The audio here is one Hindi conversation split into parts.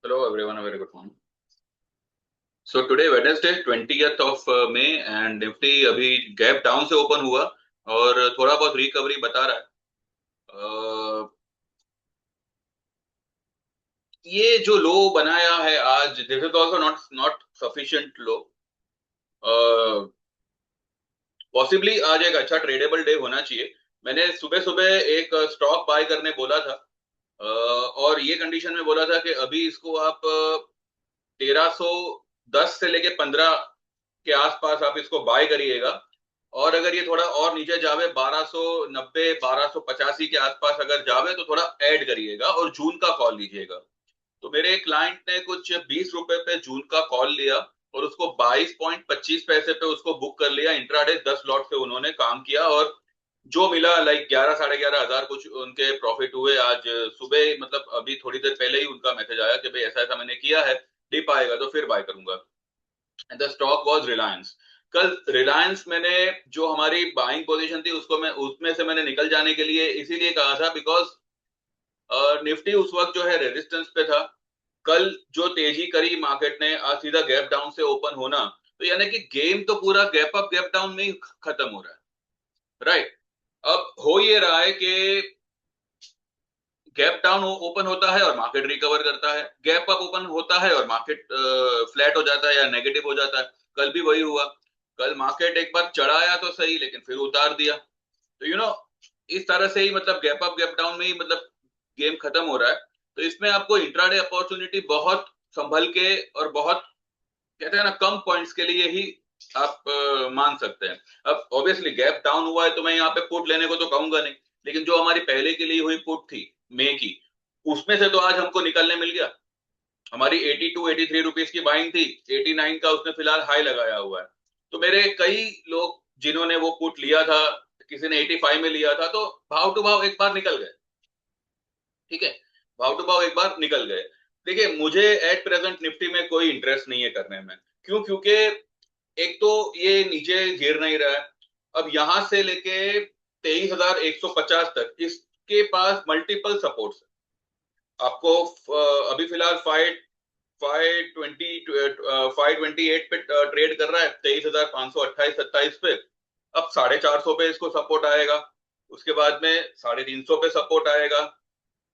Hello everyone, a very good morning. So today Wednesday 20th of May and Nifty अभी गैप डाउन से ओपन हुआ और थोड़ा बहुत रिकवरी बता रहा है। ये जो लो बनाया है आज, this is also not not sufficient low. Possibly आज एक अच्छा ट्रेडेबल डे होना चाहिए। मैंने सुबह सुबह एक स्टॉक बाय करने बोला था, और ये कंडीशन में बोला था कि अभी इसको आप 1310 से लेके 15 के आसपास आप इसको बाय करिएगा। और अगर ये थोड़ा और नीचे जावे 1290 1285 के आसपास अगर जावे तो थोड़ा ऐड करिएगा और जून का कॉल लीजिएगा। तो मेरे क्लाइंट ने कुछ 20 रुपए पे जून का कॉल लिया और उसको 22.25 पैसे पे उसको बुक कर लिया। इंट्राडे 10 लॉट से उन्होंने काम किया और जो मिला लाइक 11 11,500 कुछ उनके प्रॉफिट हुए आज सुबह। मतलब अभी थोड़ी देर पहले ही उनका मैसेज आया कि भाई ऐसा ऐसा मैंने किया है, डिप आएगा तो फिर बाय करूंगा। And the stock was Reliance. कल रिलायंस मैंने जो हमारी बाइंग पोजीशन थी उसको मैं उसमें से मैंने निकल जाने के लिए इसीलिए कहा था बिकॉज निफ्टी उस वक्त जो है रेजिस्टेंस पे था। कल जो तेजी करी मार्केट ने, आज सीधा गैप डाउन से ओपन होना, तो यानी कि गेम तो पूरा गैप अप गैप डाउन में ही खत्म हो रहा है, राइट। अब हो ये रहा है कि गैप डाउन ओपन होता है और मार्केट रिकवर करता है, गैप अप ओपन होता है और मार्केट फ्लैट हो जाता है या नेगेटिव हो जाता है। कल भी वही हुआ। कल मार्केट एक बार चढ़ाया तो सही, लेकिन फिर उतार दिया। तो इस तरह से ही मतलब गैप अप गैप डाउन में ही मतलब गेम खत्म हो रहा है। तो इसमें आपको इंट्राडे अपॉर्चुनिटी बहुत संभल के और बहुत, कहते हैं ना, कम पॉइंट्स के लिए ही आप मान सकते हैं। अब ऑब्वियसली गैप डाउन हुआ है तो मैं यहाँ पे पुट लेने को तो कहूंगा नहीं, लेकिन जो हमारी पहले के लिए हुई पुट थी मई की, उसमें से तो आज हमको निकलने मिल गया। हमारी 82 83 रुपीज की बाइंग थी, 89 का उसने फिलहाल हाई लगाया हुआ है। तो मेरे कई लोग जिन्होंने वो पुट लिया था, किसी ने 85 में लिया था, तो भाव टू भाव एक बार निकल गए। ठीक है, भाव टू भाव एक बार निकल गए। देखिए, मुझे एट प्रेजेंट निफ्टी में कोई इंटरेस्ट नहीं है करने में। क्यों? क्योंकि एक तो ये नीचे गिर नहीं रहा है। अब यहां से लेके 23,150 तक इसके पास मल्टीपल सपोर्ट्स है। आपको अभी फिलहाल 528 पे ट्रेड कर रहा है, 23,528 27 पे। अब 450 पे इसको सपोर्ट आएगा, उसके बाद में 350 पे सपोर्ट आएगा,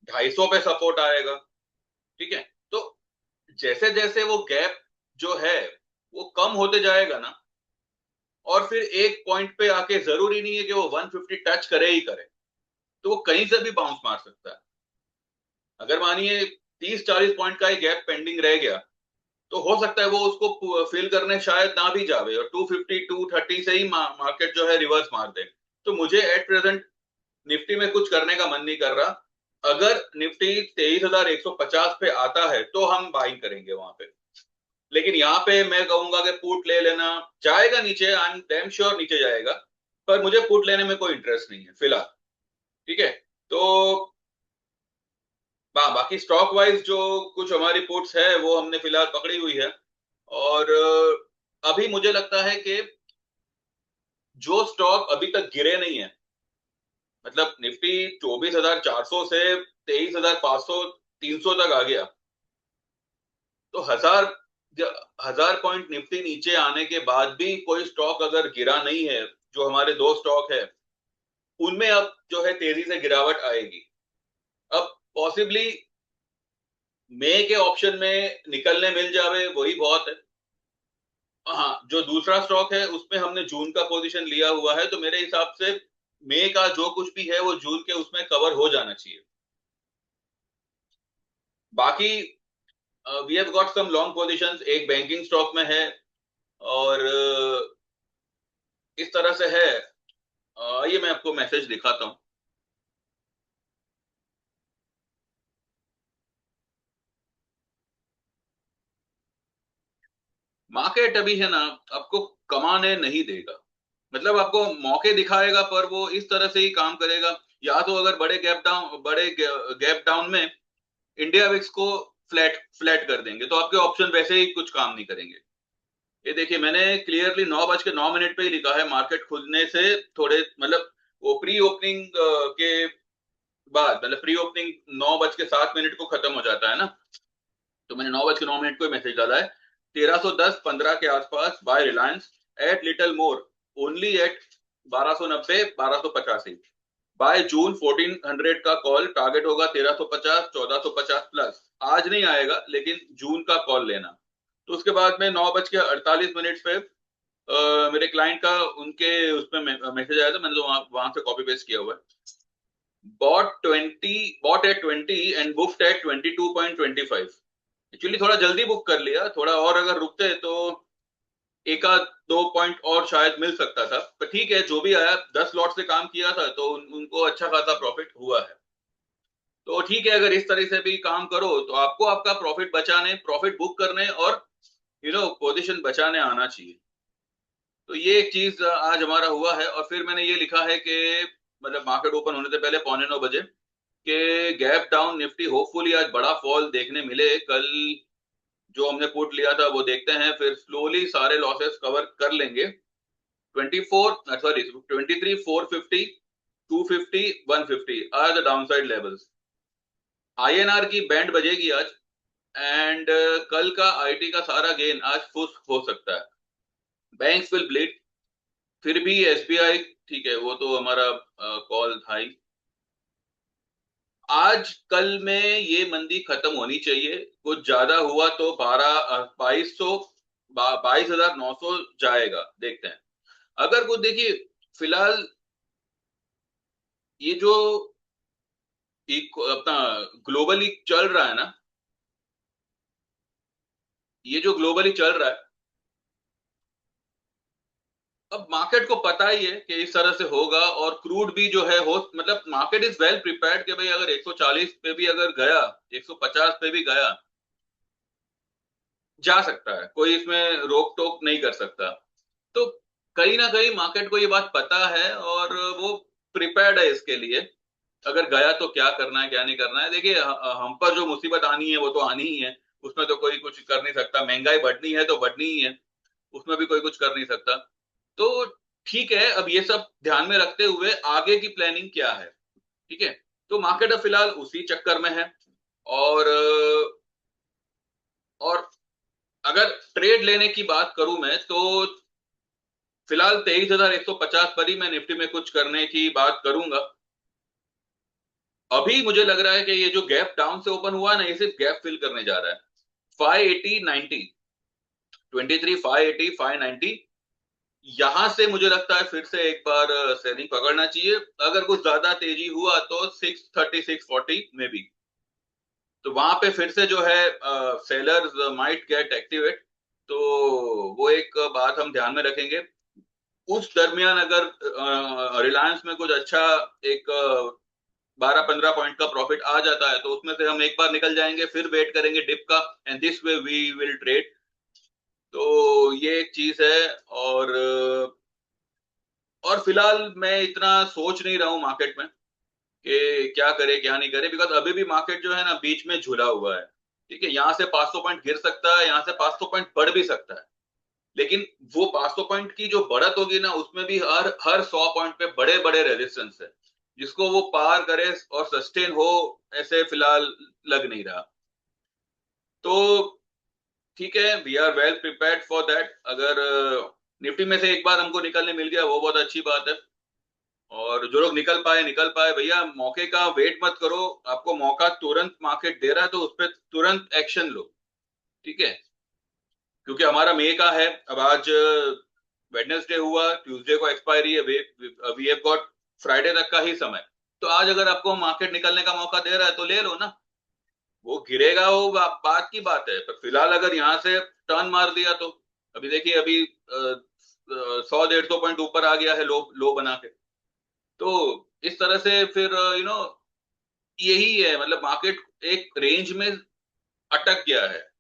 250 पे सपोर्ट आएगा। ठीक है। तो जैसे जैसे वो गैप जो है वो कम होते जाएगा ना, और फिर एक पॉइंट पे आके जरूरी नहीं है कि वो 150 टच करे ही करे, तो वो कहीं से भी बाउंस मार सकता है। अगर मानिए 30 40 पॉइंट का ही गैप पेंडिंग रह गया, तो हो सकता है वो उसको फिल करने शायद ना भी जावे और 250 230 से ही मार्केट जो है रिवर्स मार दे। तो मुझे एट प्रेजेंट निफ्टी में कुछ करने का मन नहीं कर रहा। अगर निफ्टी 23,150 पे आता है तो हम बाइंग करेंगे वहां पे। लेकिन यहाँ पे मैं कहूंगा कि पुट ले लेना, जाएगा नीचे, आई एम डैम श्योर नीचे जाएगा, पर मुझे पुट लेने में कोई इंटरेस्ट नहीं है फिलहाल। ठीक है। तो बाकी स्टॉक वाइज जो कुछ हमारी पुट्स है वो हमने फिलहाल पकड़ी हुई है। और अभी मुझे लगता है कि जो स्टॉक अभी तक गिरे नहीं है, मतलब निफ्टी 24,400 से 23,500 300 तक आ गया, तो हजार पॉइंट निफ्टी नीचे आने के बाद भी कोई स्टॉक अगर गिरा नहीं है, जो हमारे दो स्टॉक है उनमें अब जो है तेजी से गिरावट आएगी। अब पॉसिबली मई के ऑप्शन में निकलने मिल जावे वही बहुत है। हाँ, जो दूसरा स्टॉक है उसमें हमने जून का पोजीशन लिया हुआ है, तो मेरे हिसाब से मई का जो कुछ भी है वो जून के उसमें कवर हो जाना चाहिए। बाकी we have got some long positions, एक बैंकिंग स्टॉक में है और इस तरह से है। ये मैं आपको मैसेज दिखाता हूँ। मार्केट अभी है ना, आपको कमाने नहीं देगा। मतलब आपको मौके दिखाएगा पर वो इस तरह से ही काम करेगा। या तो अगर बड़े गैप डाउन में इंडिया विक्स को फ्लैट फ्लैट कर देंगे तो आपके ऑप्शन वैसे ही कुछ काम नहीं करेंगे। ये देखिए, मैंने क्लियरली 9:09 पे ही लिखा है, मार्केट खुलने से थोड़े मतलब वो प्री ओपनिंग के बाद, मतलब प्री ओपनिंग 9:07 को खत्म हो जाता है ना, तो मैंने 9:09 को मैसेज डाला है 1310-15 के आसपास buy Reliance at little more only at 1290-1285 buy June 1400 का कॉल टारगेट होगा 1350 1450 प्लस। आज नहीं आएगा लेकिन जून का कॉल लेना। तो उसके बाद में 9:48 पे मेरे क्लाइंट का उनके उसमें मैसेज आया था, मैंने तो वहां से कॉपी पेस्ट किया हुआ है। bought at 20 and booked at 22.25। Actually थोड़ा जल्दी बुक कर लिया, थोड़ा और अगर रुकते तो एक आध 2 पॉइंट और शायद मिल सकता था, पर ठीक है जो भी आया। 10 लॉट से काम किया था तो उनको अच्छा खासा प्रॉफिट हुआ है। तो ठीक है, अगर इस तरह से भी काम करो तो आपको आपका प्रॉफिट बचाने, प्रॉफिट बुक करने और पोजीशन बचाने आना चाहिए। तो ये एक चीज आज हमारा हुआ है। और फिर मैंने ये लिखा है कि मतलब मार्केट ओपन होने से पहले 8:45 के गैप डाउन निफ्टी होपफुली आज बड़ा फॉल देखने मिले। कल जो हमने पुट लिया था वो देखते हैं, फिर स्लोली सारे लॉसेस कवर कर लेंगे। 23 450 250 150 are the downside levels. INR की बैंड बजेगी आज एंड कल का आईटी का सारा गेन आज फुस हो सकता है। बैंक्स विल ब्लीड, फिर भी एसबीआई ठीक है, वो तो हमारा कॉल था ही। आज कल में ये मंदी खत्म होनी चाहिए। कुछ ज्यादा हुआ तो 22,900 जाएगा, देखते हैं। अगर कुछ देखिए, फिलहाल ये जो अपना ग्लोबली चल रहा है ना, ये जो ग्लोबली चल रहा है, अब मार्केट को पता ही है कि इस तरह से होगा। और क्रूड भी जो है हो, मतलब मार्केट इज वेल प्रिपेयर्ड कि भाई अगर 140 पे भी अगर गया, 150 पे भी गया, जा सकता है, कोई इसमें रोक टोक नहीं कर सकता। तो कहीं ना कहीं मार्केट को ये बात पता है और वो प्रिपेयर्ड है इसके लिए। अगर गया तो क्या करना है क्या नहीं करना है। देखिए, हम पर जो मुसीबत आनी है वो तो आनी ही है, उसमें तो कोई कुछ कर नहीं सकता। महंगाई बढ़नी है तो बढ़नी ही है, उसमें भी कोई कुछ कर नहीं सकता। तो ठीक है, अब ये सब ध्यान में रखते हुए आगे की प्लानिंग क्या है, ठीक है। तो मार्केट अब फिलहाल उसी चक्कर में है। और और अगर ट्रेड लेने की बात करूं मैं तो फिलहाल 23,150 पर ही मैं निफ्टी में कुछ करने की बात करूंगा। अभी मुझे लग रहा है कि ये जो गैप डाउन से ओपन हुआ ना, ये सिर्फ गैप फिल करने जा रहा है। 580 90 23 580 590, यहां से मुझे लगता है फिर से एक बार सेलिंग पकड़ना चाहिए। अगर कुछ ज्यादा तेजी हुआ तो 630 640 में भी, तो वहां पे फिर से जो है सेलर्स माइट गेट एक्टिवेट। तो वो एक बात हम ध्यान में रखेंगे। उस दरमियान अगर रिलायंस में कुछ अच्छा एक 12-15 पॉइंट का प्रॉफिट आ जाता है तो उसमें से हम एक बार निकल जाएंगे, फिर वेट करेंगे डिप का, and this way we will trade. तो ये एक चीज है। और फिलहाल मैं इतना सोच नहीं रहा हूं मार्केट में कि क्या करे क्या नहीं करे, बिकॉज अभी भी मार्केट जो है ना बीच में झूला हुआ है। ठीक है, यहाँ से 500 पॉइंट गिर सकता है, यहाँ से 500 पॉइंट बढ़ भी सकता है। लेकिन वो 500 पॉइंट की जो बढ़त होगी ना, उसमें भी हर हर 100 पॉइंट पे बड़े बड़े रेजिस्टेंस है, जिसको वो पार करे और सस्टेन हो, ऐसे फिलहाल लग नहीं रहा। तो ठीक है, we are well prepared for that. अगर निफ्टी में से एक बार हमको निकलने मिल गया वो बहुत अच्छी बात है। और जो लोग निकल पाए भैया, मौके का वेट मत करो। आपको मौका तुरंत मार्केट दे रहा है तो उस पर तुरंत एक्शन लो, ठीक है। क्योंकि हमारा मई का है, अब आज वेडनेसडे हुआ, ट्यूसडे को एक्सपायरी है, वी हैव गॉट फ्राइडे तक का ही समय। तो आज अगर आपको मार्केट निकलने का मौका दे रहा है तो ले लो ना। वो गिरेगा, वो बात की बात है, पर फिलहाल अगर यहाँ से टर्न मार दिया तो अभी देखिए, अभी 100-150 पॉइंट ऊपर आ गया है लो लो बना के। तो इस तरह से फिर यही है, मतलब मार्केट एक रेंज में अटक गया है।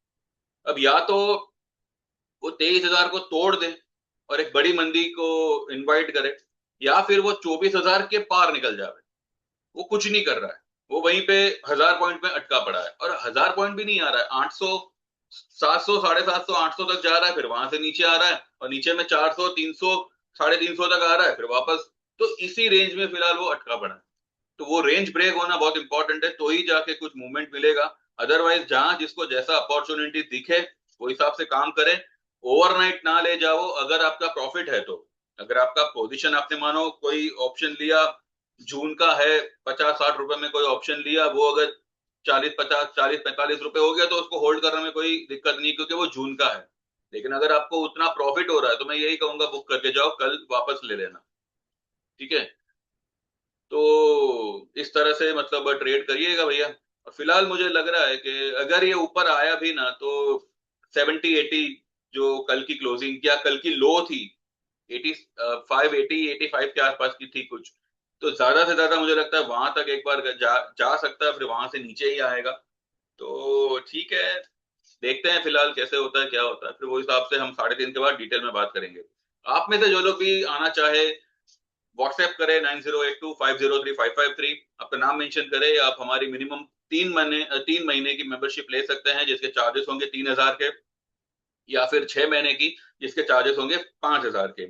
अब या तो वो 23,000 को तोड़ दे और एक बड़ी मंदी को इनवाइट करे, या फिर वो 24,000 के पार निकल जाए। वो कुछ नहीं कर रहा है, वो वहीं पे 1,000 पॉइंट में अटका पड़ा है। और 1,000 पॉइंट भी नहीं आ रहा है, 800 700 750 800 तक जा रहा है, फिर वहां से नीचे आ रहा है, और नीचे में 400 300 350 तक आ रहा है, फिर वापस। तो इसी रेंज में फिलहाल वो अटका पड़ा है। तो वो रेंज ब्रेक होना बहुत इंपॉर्टेंट है, तो ही जाके कुछ मूवमेंट मिलेगा। अदरवाइज जहां जिसको जैसा अपॉर्चुनिटी दिखे वो हिसाब से काम करें। ओवरनाइट ना ले जाओ अगर आपका प्रॉफिट है तो। अगर आपका पोजीशन आपने मानो कोई ऑप्शन लिया जून का है 50-60 रुपए में कोई ऑप्शन लिया, वो अगर 40-50 40-45 रुपए हो गया तो उसको होल्ड करने में कोई दिक्कत नहीं क्योंकि वो जून का है। लेकिन अगर आपको उतना प्रॉफिट हो रहा है तो मैं यही कहूंगा बुक करके जाओ, कल वापस ले लेना। ठीक है, तो इस तरह से मतलब ट्रेड करिएगा भैया। और फिलहाल मुझे लग रहा है कि अगर ये ऊपर आया भी ना तो 70-80 जो कल की क्लोजिंग या कल की लो थी 85 के आसपास की थी कुछ, तो ज्यादा से ज्यादा मुझे लगता है वहां तक एक बार जा सकता है, फिर वहां से नीचे ही आएगा। तो ठीक है, देखते हैं फिलहाल कैसे होता है क्या होता है, फिर वो हिसाब से हम 3:30 के बाद डिटेल में बात करेंगे। आप में से जो लोग भी आना चाहे व्हाट्सएप करें 9082503553, आपका नाम मेंशन करें। आप हमारी मिनिमम 3 महीने की मेंबरशिप ले सकते हैं जिसके चार्जेस होंगे 3,000 के, या फिर 6 महीने की जिसके चार्जेस होंगे 5,000 के।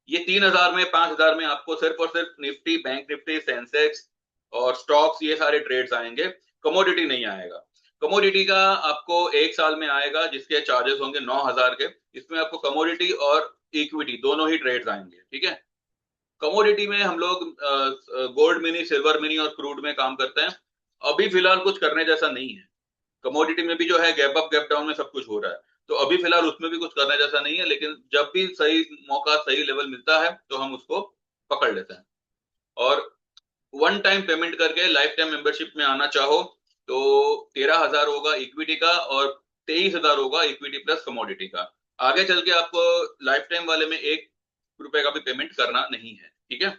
ये 3,000 में 5,000 में आपको सिर्फ और सिर्फ निफ्टी, बैंक निफ्टी, सेंसेक्स और स्टॉक्स ये सारे ट्रेड्स आएंगे, कमोडिटी नहीं आएगा। कमोडिटी का आपको 1 साल में आएगा जिसके चार्जेस होंगे 9,000 के। इसमें आपको कमोडिटी और इक्विटी दोनों ही ट्रेड्स आएंगे। ठीक है, कमोडिटी में हम लोग गोल्ड मिनी, सिल्वर मिनी और क्रूड में काम करते हैं। अभी फिलहाल कुछ करने जैसा नहीं है। कमोडिटी में भी जो है गैप अप गैप डाउन में सब कुछ हो रहा है, तो अभी फिलहाल उसमें भी कुछ करने जैसा नहीं है। लेकिन जब भी सही मौका, सही लेवल मिलता है तो हम उसको पकड़ लेते हैं। और वन टाइम पेमेंट करके लाइफ टाइम मेंबरशिप में आना चाहो तो 13,000 होगा इक्विटी का और 23,000 होगा इक्विटी प्लस कमोडिटी का। आगे चल के आपको लाइफ टाइम वाले में 1 रुपए का भी पेमेंट करना नहीं है। ठीक है,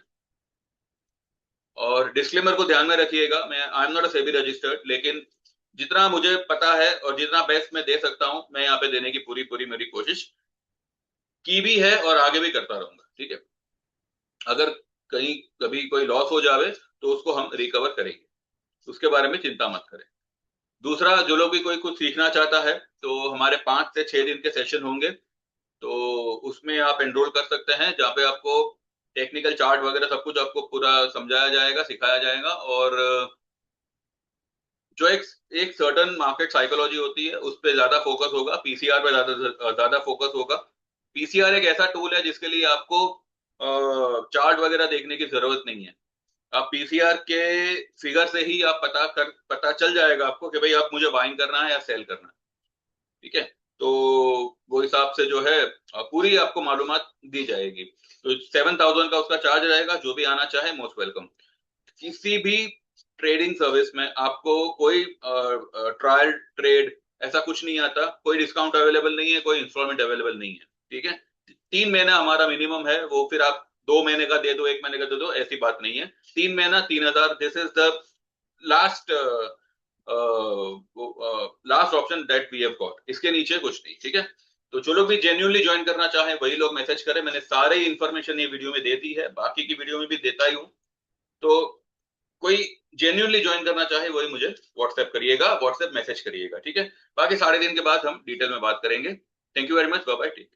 और डिस्क्लेमर को ध्यान में रखिएगा, मैं I am not a SEBI registered, लेकिन जितना मुझे पता है और जितना बेस्ट मैं दे सकता हूं मैं यहाँ पे देने की पूरी पूरी मेरी कोशिश की भी है और आगे भी करता रहूंगा। ठीक है, अगर कहीं कभी कोई लॉस हो जावे तो उसको हम रिकवर करेंगे, उसके बारे में चिंता मत करें। दूसरा, जो लोग भी कोई कुछ सीखना चाहता है तो हमारे 5 से 6 दिन के सेशन होंगे, तो उसमें आप एनरोल कर सकते हैं, जहाँ पे आपको टेक्निकल चार्ट वगैरह सब कुछ आपको पूरा समझाया जाएगा, सिखाया जाएगा। और जो एक सर्टन मार्केट साइकोलॉजी होती है उस पर ज्यादा फोकस होगा, पीसीआर पे ज्यादा ज्यादा फोकस होगा। पीसीआर एक ऐसा टूल है जिसके लिए आपको चार्ट वगैरह देखने की जरूरत नहीं है। आप पीसीआर के फिगर से ही आप पता चल जाएगा आपको कि भाई आप मुझे बाइंग करना है या सेल करना है। ठीक है, तो वो हिसाब से जो है पूरी आपको मालूमात दी जाएगी। तो 7,000 का उसका चार्ज रहेगा। जो भी आना चाहे मोस्ट वेलकम। किसी भी ट्रेडिंग सर्विस में आपको कोई ट्रायल ट्रेड ऐसा कुछ नहीं आता, कोई डिस्काउंट अवेलेबल नहीं है, कोई इंस्टॉलमेंट अवेलेबल नहीं है। ठीक है, 3 महीना हमारा मिनिमम है, वो फिर आप 2 महीने का दे दो, 1 महीने का दे दो, ऐसी बात नहीं है। 3 महीना 3,000, this is the last last option that we have got, इसके नीचे कुछ नहीं। ठीक है, तो जो लोग भी जेन्युइनली ज्वाइन करना चाहे वही लोग मैसेज करें। मैंने सारे इंफॉर्मेशन ये वीडियो में दे दी है, बाकी की वीडियो में भी देता ही हूँ। तो कोई जेन्युइनली ज्वाइन करना चाहे वही मुझे व्हाट्सएप करिएगा, व्हाट्सएप मैसेज करिएगा। ठीक है, बाकी 3:30 के बाद हम डिटेल में बात करेंगे। Thank you very much, bye bye, take.